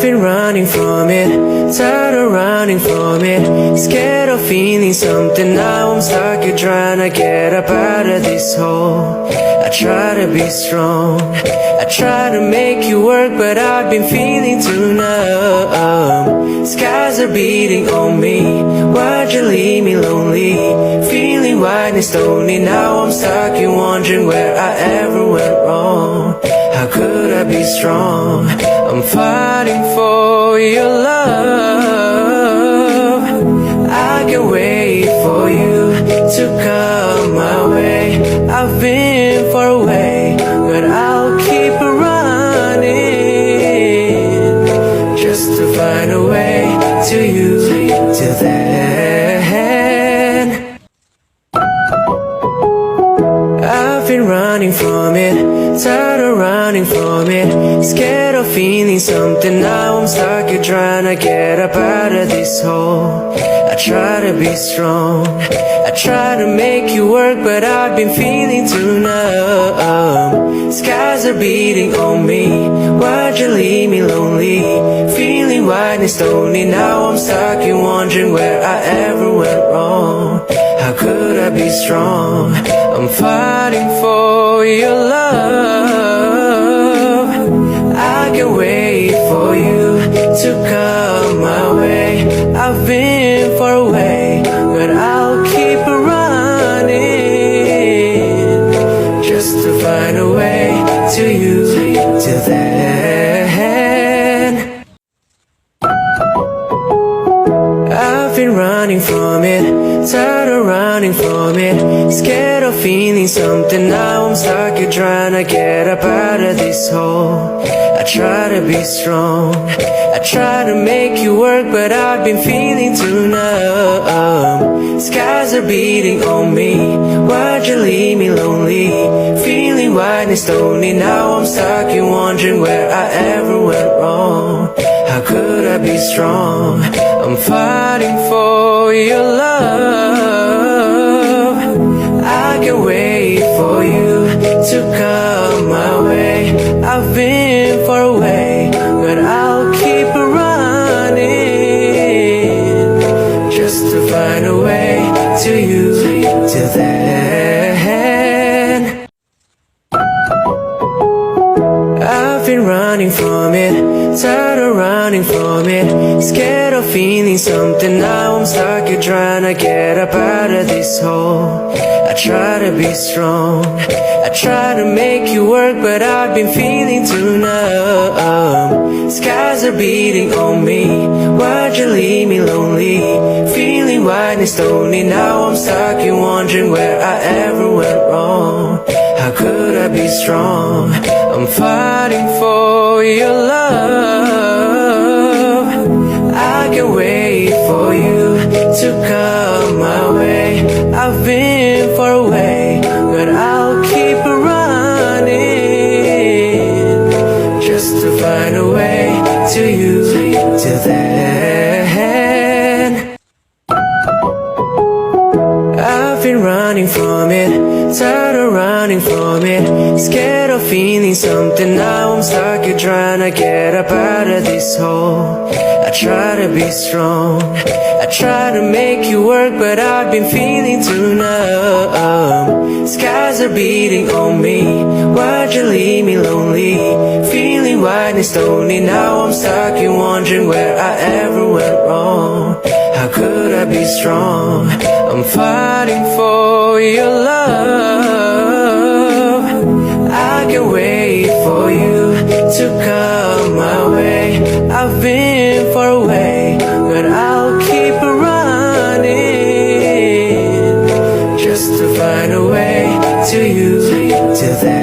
been running from it, tired of running from it, scared of feeling something. Now I'm stuck here trying to get up out of this hole. I try to be strong, I try to make you work, but I've been feeling too numb. Skies are beating on me, why'd you leave me lonely? Feeling wide and stony, now I'm stuck here wondering where I ever went wrong. How could I be strong? I'm fighting for your love. I can wait for you to come my way. I've been far away, but I'll keep running just to find a way to you. Till then, I've been running from it, tired of running from it, scared of feeling something. Now I'm stuck here trying to get up out of this hole. I try to be strong, I try to make you work, but I've been feeling too numb. Skies are beating on me, why'd you leave me lonely? Feeling wide and stony, now I'm stuck here wondering where I ever went wrong. How could I be strong? I'm fighting for your love. I can wait for you to come my way. I've been far away, but I'll keep running just to find a way to you. Till then, I've been running from it, tired of running from it, scared of feeling something. Now I'm stuck here trying to get up out of this hole. I try to be strong, I try to make you work, but I've been feeling too numb. Skies are beating on me, why'd you leave me lonely? Feeling wide and stony, now I'm stuck here wondering where I ever went wrong. How could I be strong? I'm fighting for your love. I can wait for you to come my way. I've been far away, but I'll keep running just to find a way to you. Till then, I've been running from it, tired of running from it, scared of feeling something. Now I'm stuck here trying to get up out of this hole. I try to be strong, I try to make you work, but I've been feeling too numb. Skies are beating on me, why'd you leave me lonely? Feeling wide and stony, now I'm stuck here wondering where I ever went wrong. How could I be strong? I'm fighting for your love. I can wait for you to come my way. I've been far away, but I'll keep running just to find a way to you. Till then, I've been running from it, tired of running from it, scared of feeling something. Now I'm stuck here trying to get up out of this hole. I try to be strong, I try to make you work, but I've been feeling too numb. Skies are beating on me, why'd you leave me lonely? Feeling wide and stony, now I'm stuck here wondering where I ever went wrong. How could I be strong? I'm fighting for your love. I can wait for you to come my way. I've been far away, but I'll keep running just to find a way to you. Till then,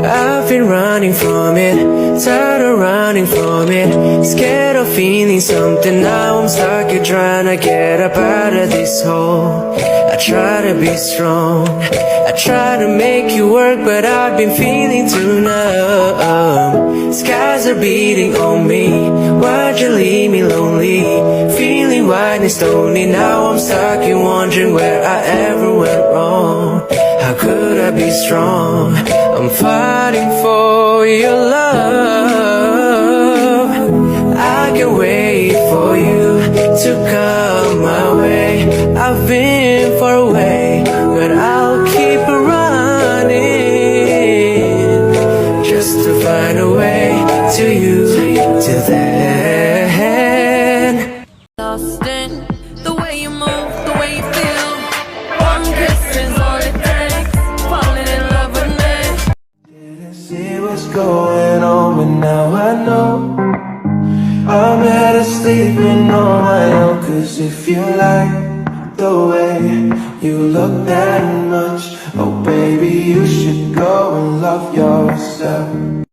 I've been running from it, tired of running from it, scared of feeling something. Now I'm stuck here trying to get up out of this hole. I try to be strong, I try to make you work, but I've been feeling too numb. Skies are beating on me, why'd you leave me lonely? Feeling wide and stony, now I'm stuck here wondering where I ever went wrong. How could I be strong? I'm fighting your love. I can't wait for you to come my way. I've been far away, but I'll keep running just to find a way to you. Till then, Lost in the way you move, the way you feel. One kiss is all it takes. Falling in love with me. Didn't see what's going on, but now I know. I'm better sleeping on my own. Cause if you like the way you look that much, oh baby, you should go and love yourself.